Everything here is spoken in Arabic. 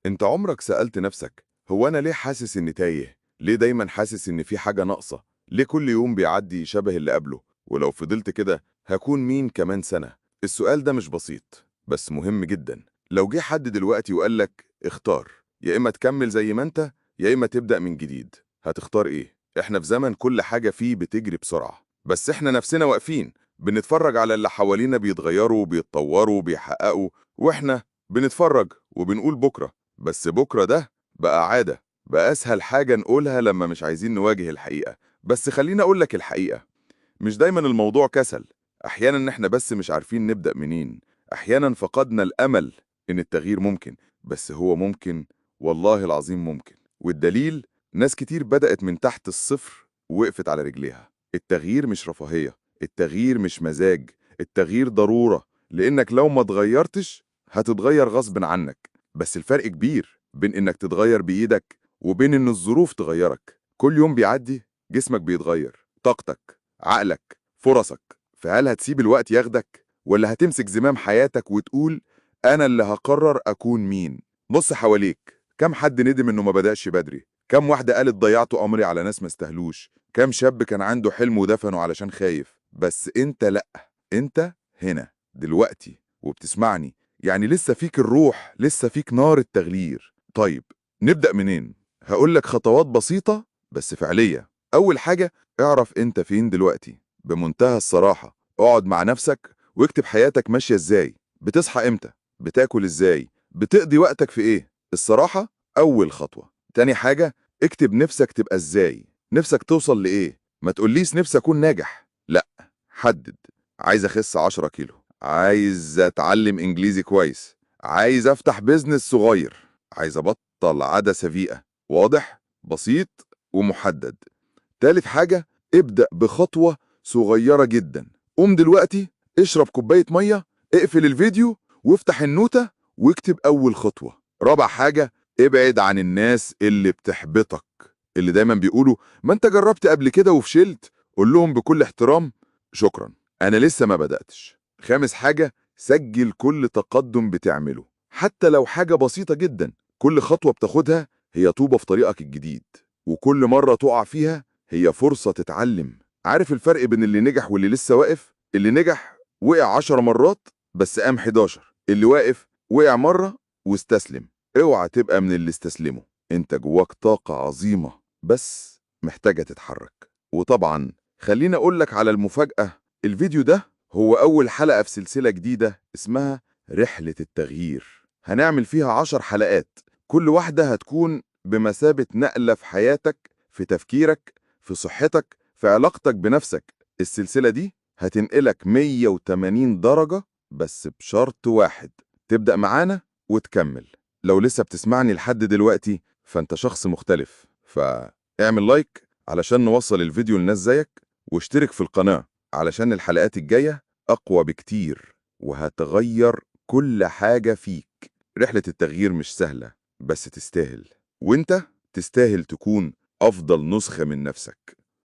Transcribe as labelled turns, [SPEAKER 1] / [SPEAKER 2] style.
[SPEAKER 1] انت عمرك سألت نفسك هو انا ليه حاسس اني تايه؟ ليه دايما حاسس ان في حاجة ناقصة؟ ليه كل يوم بيعدي شبه اللي قبله؟ ولو فضلت كده هكون مين كمان سنة؟ السؤال ده مش بسيط بس مهم جدا. لو جه حد دلوقتي وقالك اختار، يا اما تكمل زي ما انت يا اما تبدأ من جديد، هتختار ايه؟ احنا في زمن كل حاجة فيه بتجري بسرعة، بس احنا نفسنا واقفين بنتفرج على اللي حوالينا بيتغيروا وبيتطوروا وبيحققوا، واحنا بنتفرج وبنقول بكرة. بس بكرة ده بقى عادة، بقى أسهل حاجة نقولها لما مش عايزين نواجه الحقيقة. بس خليني أقولك الحقيقة، مش دايما الموضوع كسل. أحيانا إحنا بس مش عارفين نبدأ منين. أحيانا فقدنا الأمل إن التغيير ممكن، بس هو ممكن، والله العظيم ممكن. والدليل، ناس كتير بدأت من تحت الصفر ووقفت على رجليها. التغيير مش رفاهية، التغيير مش مزاج، التغيير ضرورة. لأنك لو ما اتغيرتش هتتغير غصب عنك. بس الفرق كبير بين إنك تتغير بإيدك وبين إن الظروف تغيرك. كل يوم بيعدي جسمك بيتغير، طاقتك، عقلك، فرصك. فهل هتسيب الوقت ياخدك ولا هتمسك زمام حياتك وتقول أنا اللي هقرر أكون مين؟ بص حواليك، كم حد ندم إنه ما بدأش بدري؟ كم واحدة قالت ضيعت عمري على ناس ما استهلوش؟ كم شاب كان عنده حلم ودفنه علشان خايف؟ بس أنت لأ، أنت هنا دلوقتي وبتسمعني، يعني لسه فيك الروح، لسه فيك نار التغيير. طيب نبدأ منين؟ هقولك خطوات بسيطة بس فعلية. أول حاجة، اعرف أنت فين دلوقتي بمنتهى الصراحة. اقعد مع نفسك واكتب حياتك ماشية ازاي. بتصحى امتى؟ بتاكل ازاي؟ بتقضي وقتك في ايه؟ الصراحة أول خطوة. تاني حاجة، اكتب نفسك تبقى ازاي، نفسك توصل لإيه. ما تقوليش نفسي أكون ناجح، لأ، حدد. عايز أخس 10 كيلو، عايز أتعلم إنجليزي كويس، عايز أفتح بيزنس صغير، عايز أبطل عادة سيئة. واضح؟ بسيط ومحدد. تالت حاجة، ابدأ بخطوة صغيرة جدا. قوم دلوقتي، اشرب كوباية مية، اقفل الفيديو وافتح النوتة واكتب أول خطوة. رابع حاجة، ابعد عن الناس اللي بتحبطك، اللي دايما بيقولوا ما انت جربت قبل كده وفشلت. قول لهم بكل احترام شكرا، أنا لسه ما بدأتش. خامس حاجة، سجل كل تقدم بتعمله حتى لو حاجة بسيطة جدا. كل خطوة بتاخدها هي طوبة في طريقك الجديد، وكل مرة تقع فيها هي فرصة تتعلم. عارف الفرق بين اللي نجح واللي لسه واقف؟ اللي نجح وقع 10 مرات بس قام 11، اللي واقف وقع مرة واستسلم. اوعى تبقى من اللي استسلموا. انت جواك طاقة عظيمة بس محتاجة تتحرك. وطبعا خليني اقولك على المفاجأة، الفيديو ده هو اول حلقة في سلسلة جديدة اسمها رحلة التغيير. هنعمل فيها 10 حلقات، كل واحدة هتكون بمثابة نقلة في حياتك، في تفكيرك، في صحتك، في علاقتك بنفسك. السلسلة دي هتنقلك 180 درجة، بس بشرط واحد، تبدأ معانا وتكمل. لو لسه بتسمعني لحد دلوقتي فانت شخص مختلف، فاعمل لايك علشان نوصل الفيديو لناس زيك، واشترك في القناة علشان الحلقات الجاية أقوى بكتير وهتغير كل حاجة فيك. رحلة التغيير مش سهلة بس تستاهل، وانت تستاهل تكون أفضل نسخة من نفسك.